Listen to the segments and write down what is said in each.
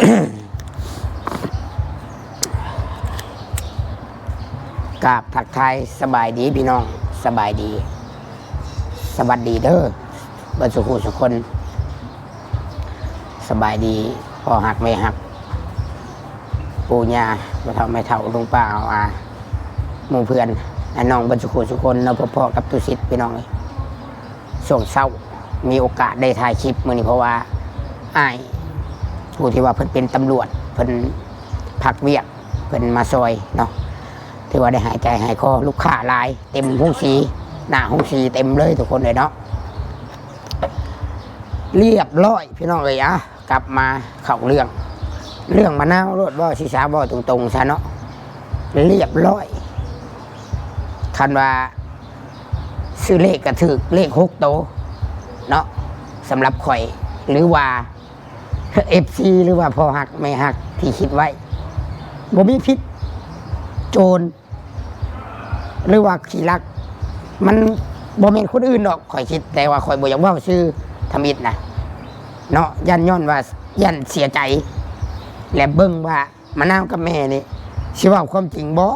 กราบทักทายสบายดีพี่น้องสบายดีสวัสดีเด้อบรรสุขุสุคนสบายดีพอหักไม่หักปู่ย่าบ่เฒ่าไม่เฒ่าลุงป้าเอาอาหมู่เพื่อนน้องบรรสุขุสุคนเราพ่อกับตุสิทธิ์พี่น้องเลยช่วงเช้ามีโอกาสได้ถ่ายคลิปมื้อนี้เพราะว่าอ้ายผู้ที่ว่าเพิ่นเป็นตำรวจเพิ่นพักเวียกเพิ่นมาซอยเนาะที่ว่าได้หายใจหายคอลูกค้าหลายเต็มห้องสีหน้าห้องสีเต็มเลยทุกคนเลยเนาะเรียบร้อยพี่น้องเลยอ่ะกลับมาเข้าเรื่องมะนาวรถบ่ศีรษะบ่ตรงๆซะเนาะเรียบร้อยคันว่าซื้อเลขกระถึกเลข6โตเนาะสำหรับข่อยหรือว่าFC หรือว่าพอหักไม่หักที่คิดไว้บ่มีพิษโจรหรือว่าขี้รักมันบ่แม่นคนอื่นดอกข่อยคิดแต่ว่าข่อยบ่อยากเว้าชื่อทำอิฐนะเนาะยันย้อนว่ายันเสียใจและเบิ่งว่ามะนาวกับแม่นี่สิเว้าความจริงบ่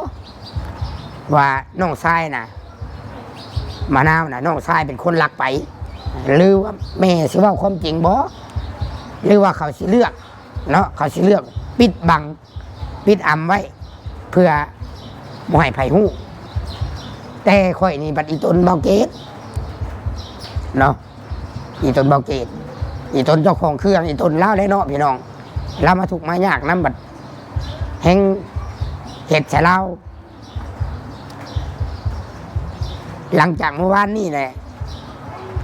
ว่าน้องชายน่ะมะนาวน่ะน้องชายเป็นคนรักไปหรือว่าแม่สิเว้าความจริงบ่หรือว่าเขาสิเลือกเนาะเขาสิเลือกปิดบังปิดอำไว้เพื่อบ่ให้ไผฮู้แต่ข่อยนี่บัดอีตนเบาเกตเนาะอีตนเบาเกตอีตนเจ้าของเครื่องอีตนเล่าเลยเนาะพี่น้องเรามาถูกมายากน้ำบัดแห้งเห็ดใส่เราหลังจากเมื่อวานนี่แหละ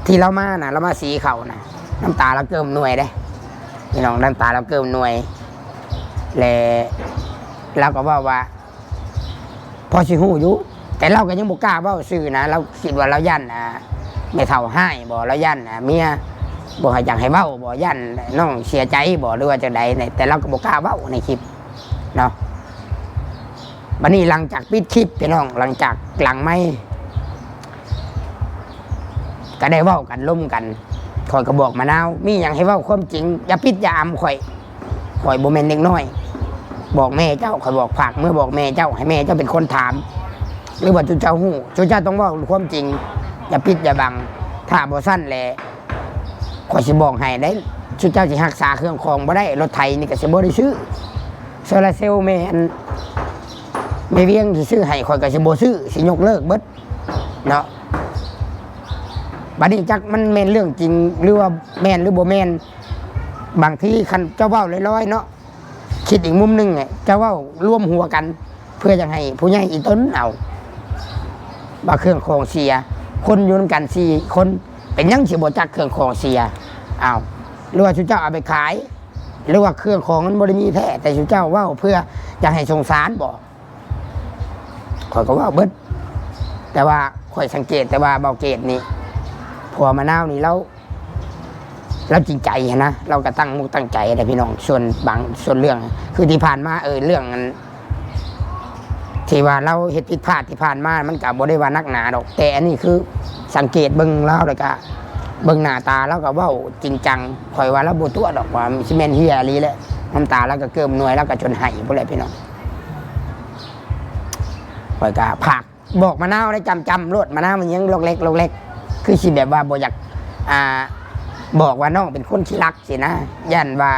ที่เรามาน่ะเรามาสีเขาน่ะน้ำตาเราเกิมหน่วยได้พี่น้องน้ำตาเราเกิมหน่วยและเราก็ว่าพอสิฮู้อยู่แต่เราก็ยังบ่กล้าเว้าซื่อนะเราคิดว่าเรายันไม่เท่าให้บ่เรายันเมียบ่ให้อยากให้เว้าบ่ยันน้องเสียใจบ่หรือว่าจังใดแต่เราก็บ่กล้าเว้าในคลิปเนาะบัดนี้หลังจากปิดคลิปพี่น้องหลังจากหลังไม่ก็ได้เว้ากันล่มกันข่อยก็บอกมะนาวมีหยังให้เว้าความจริงอย่าปิดอย่าอำข่อยบ่แม่นเด็กน้อยบอกแม่เจ้าข่อยบอกฝากเมื่อบอกแม่เจ้าให้แม่เจ้าเป็นคนถามหรือว่าจุเจ้าหู้จุเจ้าต้องบอกความจริงอย่าปิดอย่าบังถ้าบ่สั้นแหละข่อยสิบอกให้ได้จุเจ้าสิรักษาเครื่องคองบ่ได้รถไถนี่ก็สิบ่ได้ซื้อโซลาร์เซลล์แม่อันแม่เวียงสิซื้อให้ข่อยก็สิบ่ซื้อสิยกเลิกเบิดเนาะบัดนี้จักมันแม่นเรื่องจริงหรือว่าแม่นหรือบ่แม่นบางทีคันเจ้าเว้าลอยๆเนาะคิดอีกมุมนึงเนี่ยเจ้าเว้ารวมหัวกันเพื่อจะให้ผู้ใหญ่อีต้นเอาว่าเครื่องคองเสียคนอยู่นำกัน4 คนเป็นยังสิบ่จักเครื่องคองเสียเอาหรือว่าชุเจ้าเอาไปขายหรือว่าเครื่องคองมันบ่ได้มีแท้แต่ชุเจ้าเว้าเพื่อจะให้สงสารบ่ข่อยก็เว้าเบิดแต่ว่าข่อยสังเกตแต่ว่าเบาเกตนี่พอมะนาวนี่เราจริงใจนะเราก็ตั้งมุกตั้งใจแต่พี่น้องส่วนเรื่องคือที่ผ่านมาเรื่องนั้นที่ว่าเราเฮ็ดผิดพลาดที่ผ่านมามันก็บ่ได้ว่านักหนาดอกแต่อันนี้คือสังเกตเบิ่งเราแล้วก็เบิ่งหน้าตาแล้วก็เว้าจริงจังข่อยว่าเราบ่ตัวดอกว่าสิแม่นเฮียอีหลีแหละน้ำตาแล้วก็เกิมหน่วยแล้วก็จนไหพุ่นแหละพี่น้องข่อยก็ภาคบอกมะนาวได้จำรถมะนาวมันยังลกเล็กคือสิแบบว่าบ่อยากบอกว่าน้องเป็นคนที่รักสินะยันว่า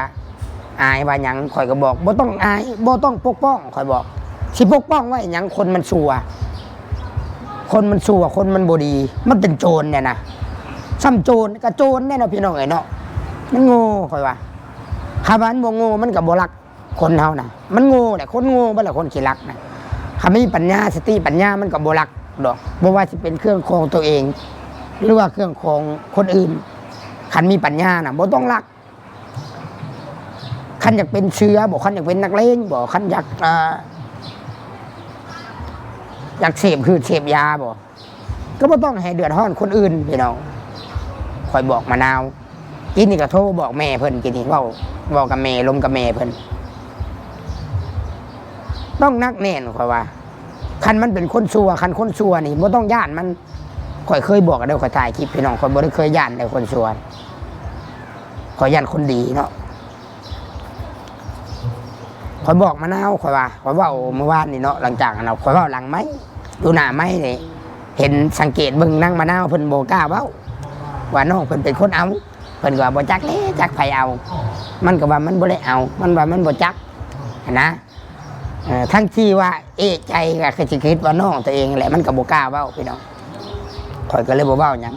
อายว่าหยังข่อยก็บอกบ่ต้องอายบ่ต้องปกป้องข่อยบอกสิปกป้องไว้หยังคนมันชั่วคนมันบ่ดีมันเป็นโจรเนี่ยนะซ้ำโจรก็โจรแน่เนาะพี่น้องเอ้ยเนาะมันโง่ข่อยว่าถ้ามันบ่โง่มันก็บ่รักคนเฮานะมันโง่แหละคนโง่บ่ล่ะคนขี้รักนะถ้ามีปัญญาสติปัญญามันก็บ่รักดอกบ่ว่าสิเป็นเครื่องคองตัวเองหรือว่าเครื่องคองคนอื่นคันมีปัญญาน่ะบ่ต้องรักคันอยากเป็นเชื้อบ่คันอยากเป็นนักเลงบ่คันอยากเสพคือเสพยาบ่ก็บ่ต้องให้เดือดร้อนคนอื่นพี่น้องคอยบอกมะนาวกินนี่ก็โทรบอกแม่เพิ่นกินนี่เว้ากับแม่ลมกับแม่เพิ่นต้องนักแน่นข่อยว่าคันมันเป็นคนชั่วคันคนชั่วนี่บ่ต้องย่านมันข่อยเคยบอกกันเด้อข่อยถ่ายคลิปพี่น้องข่อยบ่ได้เคยย่านแต่คนชั่วข่อยย่านคนดีเนาะ ข่อยบอกมะนาวข่อยว่าข่อยเว้าเมื่อวานนี่เนาะหลังจากนั้นข่อยเว้าหลังไม้ดูหน้าไม้นี่เห็นสังเกตเบิ่งนางมะนาวเพิ่นบ่กล้าเว้าว่าน้องเพิ่นเป็นคนเอาเพิ่นก็ว่าบ่จักแลจักไผเอามันก็ว่ามันบ่ได้เอามันว่ามันบ่จักนะทั้งที่ว่าเอะใจก็คือสิคิดว่าน้องตัวเองแหละมันก็บ่กล้าเว้าพี่น้องข่อยก็เลยบ่เว้าหยัง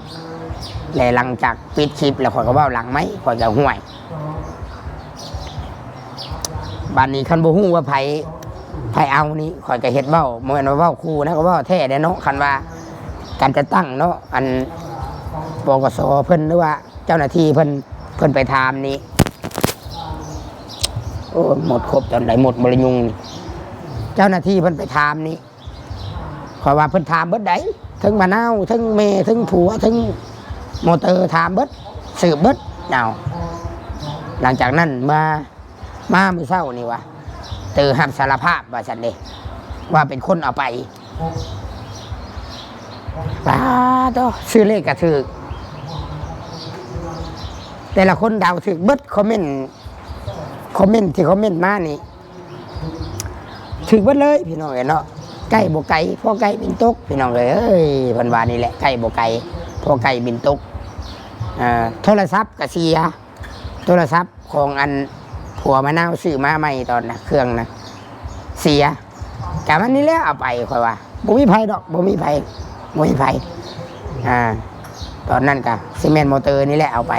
และหลังจากปิดคลิปแล้วข่อยก็เว้าหลังไม้ข่อยก็ห่วยบัดนี้คันบ่ฮู้ว่าไผเอานี่ข่อยก็เฮ็ดเว้าบ่แม่นว่าเว้าคู่นะก็เว้าแท้เด้เนาะคันว่าการจะตั้งเนาะอันบกสเพิ่นหรือว่าเจ้าหน้าที่เพิ่นไปถามนี่โอ้หมดครบจนไหนหมดบริยุงเจ้าหน้าที่เพิ่นไปถามนี่ขอว่าเพิ่นถามเบิดใดทั้งมะนาวทั้งเมย์ทั้งผัวทั้งมอเตอร์ถามเบิดสืบเบิดเอาหลังจากนั้นมามื้อเช้านี่วะเตอหับสารภาพว่าฉันเด้ว่าเป็นคนเอาไปป้าต่อซื้อเลขกระถือแต่ละคนเดาถือเบิดคอมเมนต์ที่คอมเมนต์มานี่ถือเบิดเลยพี่น้องเนาะไก่บ่ไก่พ่อไก่บินตกพี่น้องเอ้ยเพิ่นว่านี่แหละไก่บ่ไก่พ่อไก่บินตกโทรศัพท์ก็เสียโทรศัพท์ของอันผัวมะนาวซื้อมาใหม่ตอนนะเครื่องนะเสียแต่มันนี่แล้วเอาไปค่อยว่าบ่มีไผดอกบ่มีไผตอนนั้นก็ซีเมนต์มอเตอร์นี่แหละเอาไป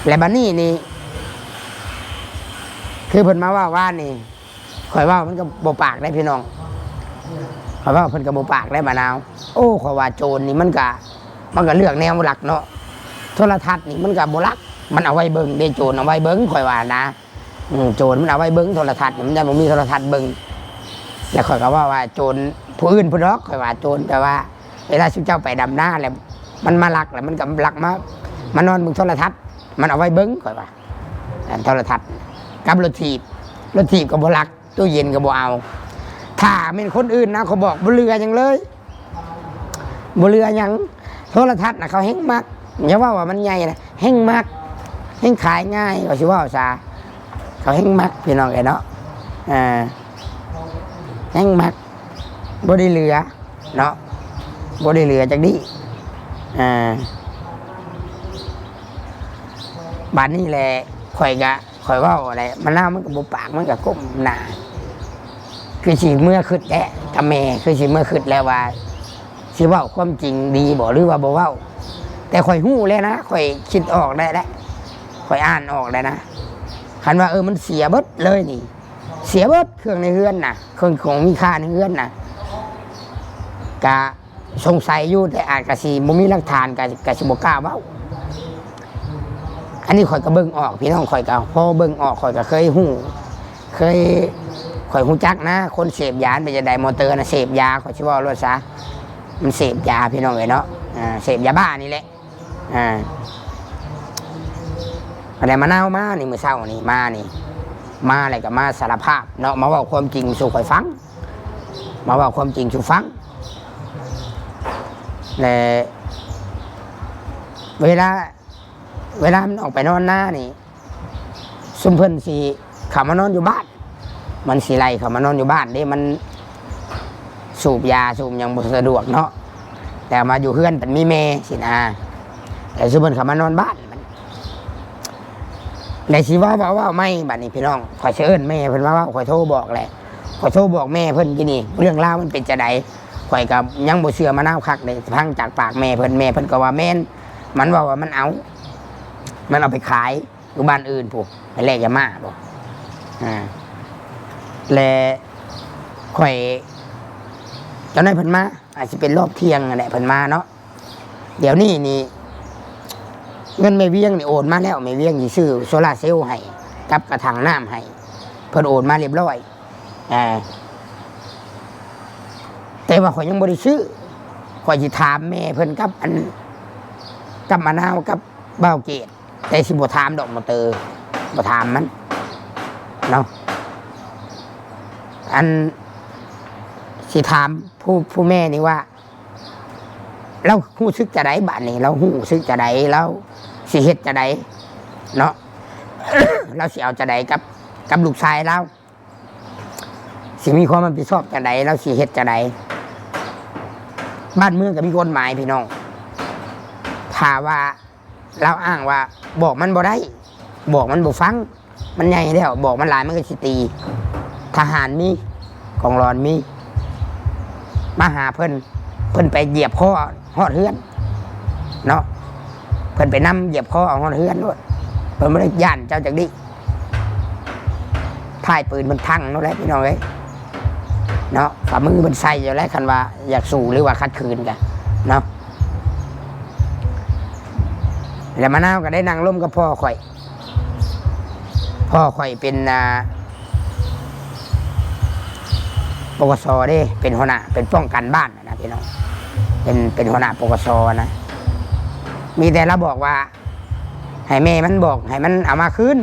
และบัดนี้นี่คือเพิ่นมาว่านี่ข่อยว่ามันก็บ่ปากได้พี่น้องข่อยว่าเพิ่นก็บ่ปากได้มะนาวโอ้ข่อยว่าโจรนี่มันก็เลือกแนวหลักเนาะโทรทัศน์นี่มันก็บ่รักมันเอาไว้เบิ่งได้โจรเอาไว้เบิ่งข่อยว่านะโจรมันเอาไว้เบิ่งโทรทัศน์มันได้บ่มีโทรทัศน์เบิ่งแล้วข่อยก็ว่าโจรผู้อื่นผู้ดอกข่อยว่าโจรแต่ว่าเวลาสิเจ้าไปดำหน้าแล้วมันมาลักแล้วมันก็ลักมานอนเบิ่งโทรทัศน์มันเอาไว้เบิ่งข่อยว่าโทรทัศน์กับรถถีบก็บ่ลักตู้เย็นก็บ่เอาถ้าเป็นคนอื่นนะเขาบอกบ่เรือหยังเลยบ่เรือหยังโทรทัศน์น่ะเขาแฮงมักอย่าว่ามันใหญ่นะแฮงมักแฮงขายง่ายก็สิว่าซะเขาแฮงมักพี่น้องเนาะแฮงมักบ่ได้เรือเนาะบ่ได้เรือจักดีบัดนี้แหละข่อยเว้าอะไรมันเล่ามันก็บ่ปากมันก็ก้มหน้าคือสิเมื่อคิดแล้วกับแม่คือสิเมื่อคิดแล้วว่าสิเว้าความจริงดีบ่หรือว่าบ่เว้าแต่ข่อยฮู้แล้วนะข่อยคิดออกได้แล้วข่อยอ่านออกได้นะคันว่ามันเสียเบิดเลยนี่เสียเบิดเครื่องในเฮือนน่ะเครื่องของมีค่าในเฮือนน่ะกะสงสัยอยู่แต่อาจกะสิบ่มีหลักฐานกะสิบ่กล้าเว้าอันนี้ข่อยก็เบิ่งออกพี่น้องข่อยก็พอเบิ่งออกข่อยก็เคยฮู้ข่อยฮู้จักนะคนเสพยาเป็นจังได๋มอเตอร์น่ะเสพยาข่อยสิเว้ารถซะมันเสพยาพี่น้องเอ้ยเนาะเสพยาบ้านี่แหละอะไรมะนาวมานี่มื้อเช้านี่มาอะไรก็มาสารภาพเนาะมาเว้าความจริงสู่ข่อยฟังมาเว้าความจริงสู่ฟังและเวลามันออกไปนอนหน้านี่ซุมเพิ่นสิเข้ามานอนอยู่บ้านมันสิไล่เข้ามานอนอยู่บ้านเด้มันสูบยาสูบหยังบ่สะดวกเนาะแต่มาอยู่เฮือนเป็นมีแม่สินะแต่ซุมเพิ่นเข้ามานอนบ้านมันแล้วสิว่าไม่บัดนี้พี่น้องข่อยสิเอิ้นแม่เพิ่นว่าข่อยโทรบอกแหละข่อยโทรบอกแม่เพิ่นกินนี่เรื่องราวมันเป็นจังได๋ข่อยก็ยังบ่เชื่อมะนาวคักเลยพังจากปากแม่เพิ่นก็ว่าแม่นมันว่ามันเอาไปขายอยู่บ้านอื่นพวกไปแลกยามาบอกและข่อยเจ้านายเพิ่นมาอาจจะเป็นรอบเที่ยงแหละเพิ่นมาเนาะเดี๋ยวนี้นี่เงินแม่เวียงนี่โอนมาแล้วแม่เวียงสิซื้อโซล่าเซลล์ให้กับกระถางน้ำให้เพิ่นโอนมาเรียบร้อยแต่ว่าข่อยยังบ่ได้ซื้อข่อยสิถามแม่เพิ่นกับมะนาวกับเบ้าเกตแต่สิบ่ถามดอกมอเตอร์บ่ถามมันเนาะอันสิถามผู้แม่นี่ว่าเราฮู้สึกจะไดบัดนี้เราฮู้สึกจะไดเราสิเฮ็ดจะไดเนาะ เราสิเอาจะใดกับลูกชายเราสิมีความรับผิดชอบจะใดเราสิเฮ็ดจะใดบ้านเมืองก็มีกฎหมายพี่น้องถ้าว่าเราอ้างว่าบอกมันบ่ได้บอกมันบ่ฟังมันใหญ่แล้วบอกมันหลายมันก็สิตีทหารมีกองร้อนมีมาหาเพิ่นไปเหยียบคอฮอดเฮือนเนาะเพิ่นไปนำเหยียบคอเอาฮอดเฮือนด้วยเพิ่นบ่ได้ย่านเจ้าจักดิถ่ายปืนมันพังเนาะแหละพี่น้องเอ้ยเนาะฝ่ามือมันใส่อยู่แล้วคันว่าอยากสู้หรือว่าคัดคืนกันเนาะแล้วมะนาวก็ได้นั่งร่มกับพ่อข่อยเป็นปกสเด้เป็นหัวหน้าเป็นป้องกันบ้านนะพี่น้องเป็นหัวหน้าปกสนะมีแต่เราบอกว่าให้แม่มันบอกให้มันเอามาคืน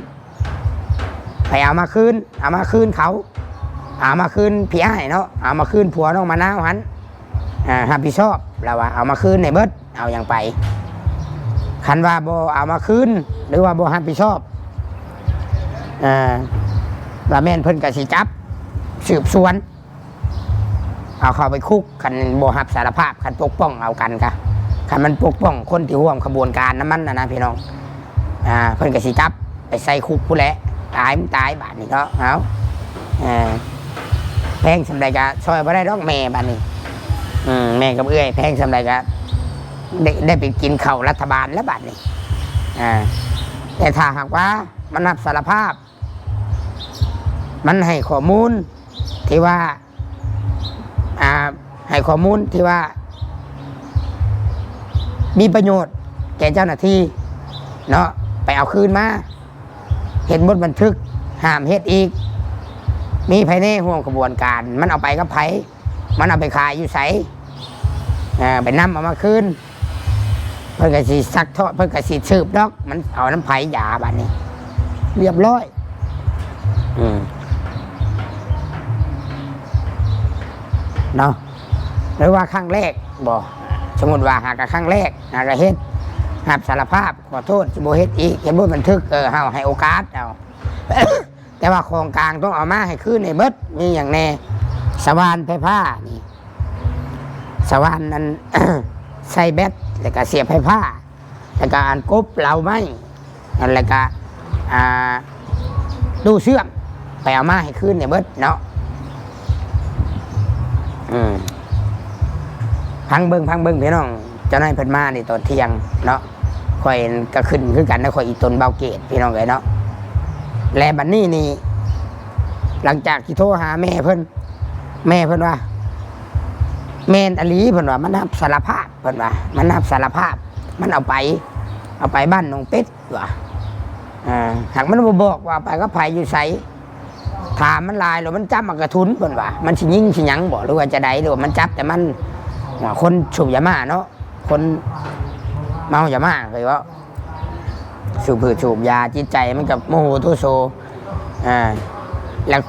ให้เอามาคืนเขาเอามาคืนพี่อ้ายเนาะเอามาคืนผัวน้องมะนาวหันรับผิดชอบแล้วว่าเอามาคืนในเบิดเอาอย่างไปคันว่าบ่เอามาคืนหรือว่าบ่รับผิดชอบว่าแม่นเพิ่นก็สิจับสืบสวนเอาเข้าไปคุกคันบ่รับสารภาพคันปกป้องเอากันค่ะคันมันปกป้องคนที่ร่วมขบวนการนั้นมันนะพี่น้องเพิ่นก็สิจับไปใส่คุกผู้แหละตายมันตายบาดนี้เนาะเอาแพงสำใดก็ช่วยบ่ได้ดอกแม่บาดนี้แม่กับเอื้อยแพงสำใดก็ได้ไปกินข้าวรัฐบาลแล้วบาดนี้แต่ถ้าหากว่ามันรับสารภาพมันให้ข้อมูลที่ว่าให้ข้อมูลที่ว่ามีประโยชน์แก่เจ้าหน้าที่เนาะไปเอาคืนมาเห็นบทบันทึกห้ามเฮ็ดอีกมีภายในห่วงกระบวนการมันเอาไปกับไผมันเอาไปขายอยู่ไสไปนำเอามาคืนเพิ่นก็สิซักทอดเพิ่นก็สิสืบดอกมันเอาน้ำไผยาบัดนี้เรียบร้อยเนาะหรือว่าครั้งแรกบอกสมมติว่าหากครั้งแรกหากเฮ็ดรับสารภาพขอโทษสิบ่เฮ็ดอีกเห็นบ่บันทึกเฮาให้โอกาสเอา แต่ว่าของกลางต้องเอามาให้คืนในเบิดมีอย่างแน่สว่านไฟฟ้านี่สว่านนั้น ใส่แบตแล้วก็เสียบไฟฟ้าแล้วก็อันกบเหลาไม้แล้วก็ตู้เชื่อมไปเอามาให้คืนในเบิดเนาะพังเบิ้งพี่น้องเจ้านายเพิ่นมาในตอนเที่ยงเนาะข่อยก็ขึ้นคือกันนะข่อยอีตนเบาเกตพี่น้องเลยเนาะและบัดนี้นี่หลังจากที่โทรหาแม่เพิ่นว่าแม่นอลีเพิ่นว่ามันรับสารภาพเพิ่นว่ามันรับสารภาพมันเอาไปบ้านน้องเป็ดว่ะหากมันบ่บอกว่าไปก็ไผอยู่ไสถามมันลายหรือมันจับมากระทุนเพิ่นว่ามันสิยิงสิหยังบ่หรือว่าจะใดหรือว่ามันจับแต่มันคนสูบยามาเนาะคนเมายามาเลยว่าสูบยาจิตใจมันกับโมโหโทโซแล้ว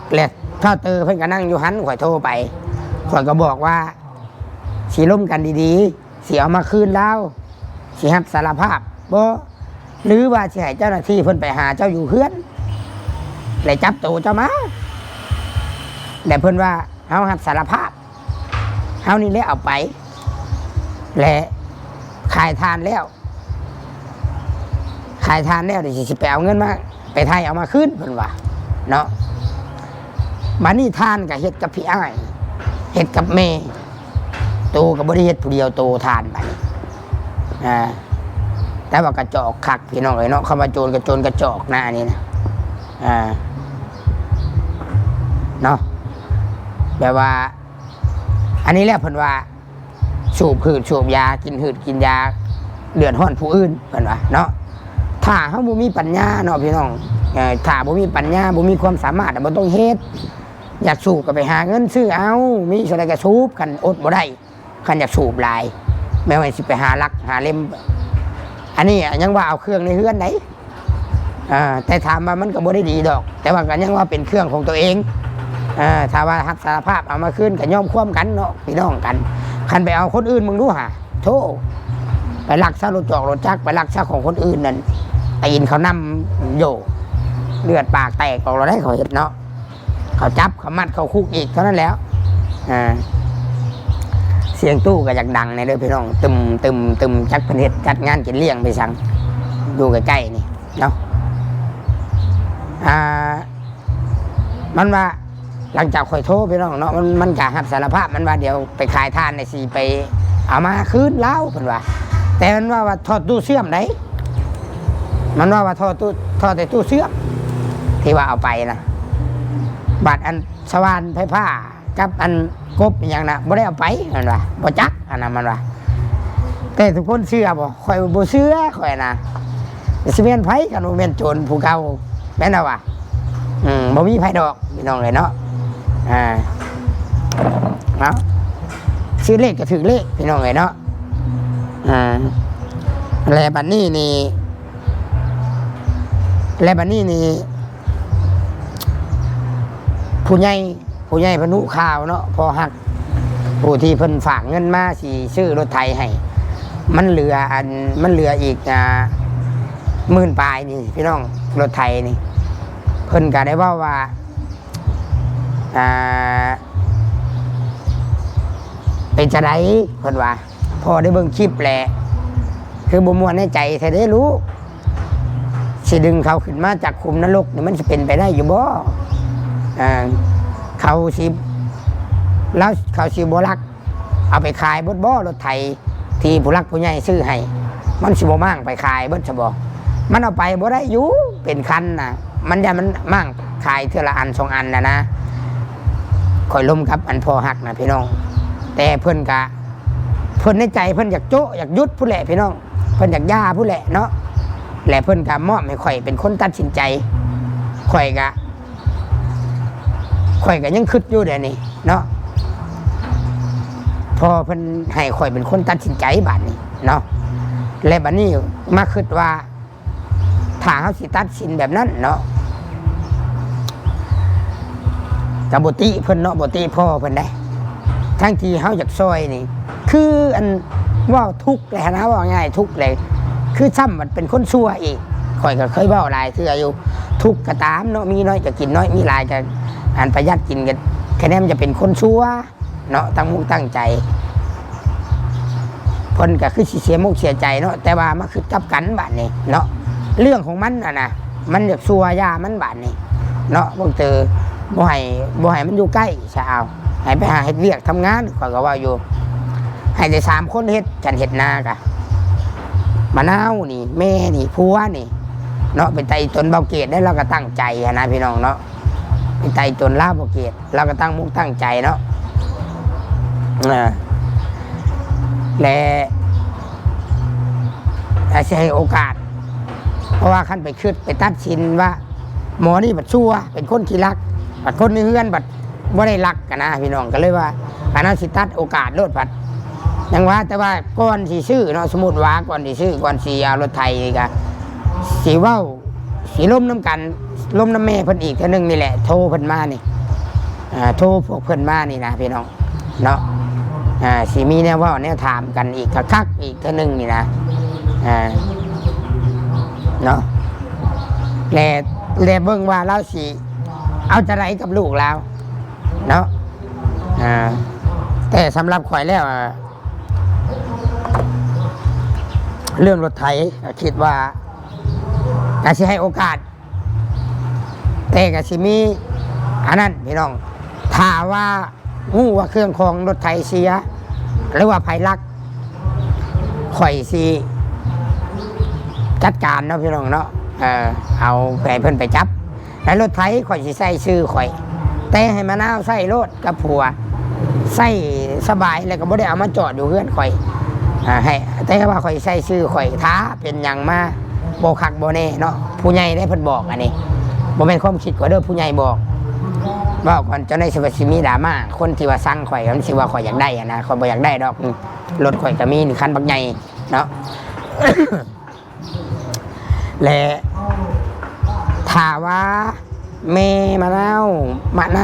ถ้าเพิ่นก็นั่งอยู่หันข่อยโทรไปข่อยก็บอกว่าสิร่วมกันดีๆสิเอามาคืนแล้วสิรับสารภาพบ่หรือว่าสิให้เจ้าหน้าที่เพิ่นไปหาเจ้าอยู่เฮือนแล้วจับตัวเจ้ามาแต่เพิ่นว่าเฮารับสารภาพเฮานี่แหละเอาไปและขายทานแล้วเดี๋ยวสิไปเอาเงินมาไปไทยเอามาคืนเพิ่นว่าเนาะบัดนี้ทานก็เฮ็ดกับพี่อ้ายเฮ็ดกับแม่โตก็บ่ได้เฮ็ดผู้เดียวโตทานบัดนี้แต่ว่ากระจอกคักพี่น้องเอ้ยเนาะคำว่าโจรกระจอกนะอันนี้นะเนาะแบบว่าอันนี้แหละเพิ่นว่าสูบหืดสูบยากินหืดกินยาเดือดร้อนผู้อื่นเพิ่นว่าเนาะถ้าเฮาบ่มีปัญญาเนาะพี่น้องถ้าบ่มีปัญญาบ่มีความสามารถบ่ต้องเฮ็ดอยากสูบก็ไปหาเงินซื้อเอามีเท่าใดก็สูบคันอดบ่ได้คันอยากสูบหลายแม้ว่าสิไปหาลักหาเล่มอันนี้ยังว่าเอาเครื่องในเฮือนไหนแต่ถามว่ามันก็บ่ได้ดีดอกแต่ว่าก็ยังว่าเป็นเครื่องของตัวเองถ้าว่ารับสารภาพเอามาคืนก็ยอมความกันเนาะพี่น้องกันคันไปเอาคนอื่นมึงดูหะโธ่ไปลักซะรถจอกรถจักรไปลักซะของคนอื่นนั่นตีนเขานำโย เลือดปากแตกออกเราได้เขาเห็นเนาะเขาจับเขามัดเขาคุกอีกเท่านั้นแล้วเสียงตู้ก็อยากดังในเด้อพี่น้องตึมจักเพิ่นเฮ็ดจัดงานกินเลี้ยงไปสั่งอยู่ใกล้ๆนี่เนาะมันว่าหลังจากข่อยโทรพี่น้องเนาะมันก็รับสารภาพมันว่าเดี๋ยวไปขายทานในสิไปเอามาคืนแล้วเพิ่นว่าแต่มันว่าทอดตู้เสื่อมได้มันว่าทอดแต่ตู้เสื่อมที่ว่าเอาไปนะบัตรอันสว่านไฟผ้ากับอันกบอย่างน่ะบ่ได้เอาไปมันว่าบ่จักอันนั้นมันว่าแต่ทุกคนเชื่อบ่ข่อยบ่เชื่อข่อยนะสิแม่นไผกันบ่แม่นโจรผู้เก่าแม่นว่าบ่มีไผดอกพี่น้องเลยเนาะเนาะซื้อเลขก็ถือเลขพี่น้องเลยเนาะแล้วบัดนี้นี่ผู้ใหญ่พนุข่าวเนาะพอหักผู้ที่เพิ่นฝากเงินมาสิซื้อรถไถให้มันเหลืออีก10,000 ปลายนี่พี่น้องรถไถนี่เพิ่นก็ได้ว่าเป็นจะไดเพิ่นว่าพอได้เบิ่งคลิปแหละคือบ่ม่วนในใจแท้เด้รู้สิดึงเขาขึ้นมาจากขุมนรกนี่มันจะเป็นไปได้อยู่บ่เขาสิบ่รักเอาไปขายเบิดบ่รถไถที่ผู้รักผู้ใหญ่ซื้อให้มันสิบ่มั่งไปขายเบิดซะบ่มันเอาไปบ่ได้อยู่เป็นคันน่ะมันอย่ามันมั่งขายเทื่อละอัน2 อันนะข่อยล้มกับอันพอหักนะพี่น้องแต่เพิ่นในใจเพิ่นอยากโจ๊ะอยากยุดผู้แหละพี่น้องเพิ่นอยากย่าผู้แหละเนาะและเพิ่นก็มอบให้ข่อยเป็นคนตัดสินใจข่อยก็ยังคิดอยู่เดี๋ยวนี้เนาะพอเพิ่นให้ข่อยเป็นคนตัดสินใจบัดนี้เนาะและบัดนี้มาคิดว่าถ้าเฮาสิตัดสินแบบนั้นเนาะกับบ่ติเพิ่นเนาะบ่ติพ่อเพิ่นได้ทั้งที่เฮาอยากซอยนี่คืออันว่าทุกข์แหละนะว่าง่ายทุกข์เลยคือซ้ำมันเป็นคนชั่วอีกข่อยก็เคยเว้าหลายเทื่ออยู่ทุกข์ก็ตามเนาะมีน้อยก็กินน้อยมีหลายก็อันประหยัดกินกันแค่นั้นมันจะเป็นคนชั่วเนาะตั้งมุตั้งใจเพิ่นก็คือสิเสียมุกเสียใจเนาะแต่ว่ามันคือกลับกันบัดนี้เนาะเรื่องของมันนะมันอยากชั่วยามันบัดนี้เนาะบ่เจอบ่ให้มันอยู่ใกล้ชาวให้ไปหาเฮ็ดเวียกทำงานข่อยก็ว่าอยู่ให้ได้3 คนเฮ็ดฉันเฮ็ดนากะมะนาวนี่แม่นี่ผัวนี่เนาะเป็นไตตนเบาเกตได้เราก็ตั้งใจนะพี่น้องเนาะเป็นไตตนลาเบาเกตเราก็ตั้งมุกตั้งใจเนาะและอาจจะให้โอกาสเพราะว่าขั้นไปคืดไปตัดสินว่าหมอนี่บัดชั่วเป็นคนที่รักบัดคนในเฮือนบัดว่าได้รักกันนะพี่น้องก็เลยว่าอันนั้นสิตัดโอกาสโลดผัดยังว่าแต่ว่าก่อนสีซื้อเนาะสมมติว่าก่อนสีซื้อก่อนสีเอารถไทยนี่ก็สีว่าวสีล้มน้ำกันล้มน้ำแม่เพิ่นอีกเท่านึงนี่แหละโทรเพิ่นมานี่โทรพวกเพิ่นมานี่นะพี่น้องเนาะสีมีแนวว่าแนวถามกันอีกคักอีกเท่านึงนี่นะเนาะแลเบิ่งว่าเราสีเอาจะไรกับลูกเราเนาะแต่สำหรับข่อยแล้วเรื่องรถไถคิดว่าอาจจะให้โอกาสแต่ก็สิมีอันนั้นพี่น้องถ้าว่าหู้ว่าเครื่องของรถไถเสียหรือว่าภัยลักข่อยสิจัดการเนาะพี่น้องเนาะเอาไปเพิ่นไปจับแล้วรถไถข่อยสิใส่ชื่อข่อยแต่ให้มะนาวใส่รถกับผัวใส่สบายแล้วก็บ่ได้เอามาจอดอยู่เพื่อนข่อยให้แต่ว่าข่อยใส่ชื่อข่อยท้าเป็นอย่างมาโบคักโบเน่เนาะผู้ใหญ่ได้เพิ่นบอกอันนี้บ่แม่นความคิดของเด้อผู้ใหญ่บอกว่าก่อนจะได้สิมีดราม่าคนที่ว่าสั่งข่อยมันสิว่าข่อยอยากได้นะข่อยบ่อยากได้ดอกรถข่อยก็มีคันบักใหญ่เนาะ และถ้าว่าแม่มะน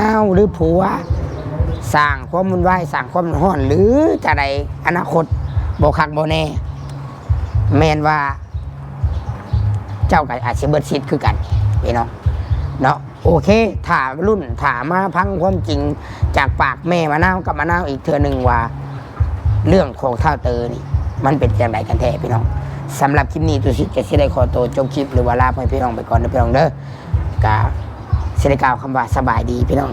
าวหรือผัวสร้างความวุ่นวายสร้างความร้อนหรือจะใดอนาคตโบคักโบเน่แม่นว่าเจ้าก็อาจจะเบิดสิทธิ์คือกันพี่น้อง เนาะโอเคถามรุ่นถามมาพังความจริงจากปากแม่มะนาวกับมะนาวอีกเทื่อหนึ่งว่าเรื่องของเท่าเตอนี่มันเป็นอย่างไรกันแท้พี่น้องสำหรับคลิปนี้ตุสิจะสิได้ขอตัวจบคลิปหรือว่าลาไปพี่น้องไปก่อนนะพี่น้องเด้อกะสิได้กล่าวคำว่าสบายดีพี่น้อง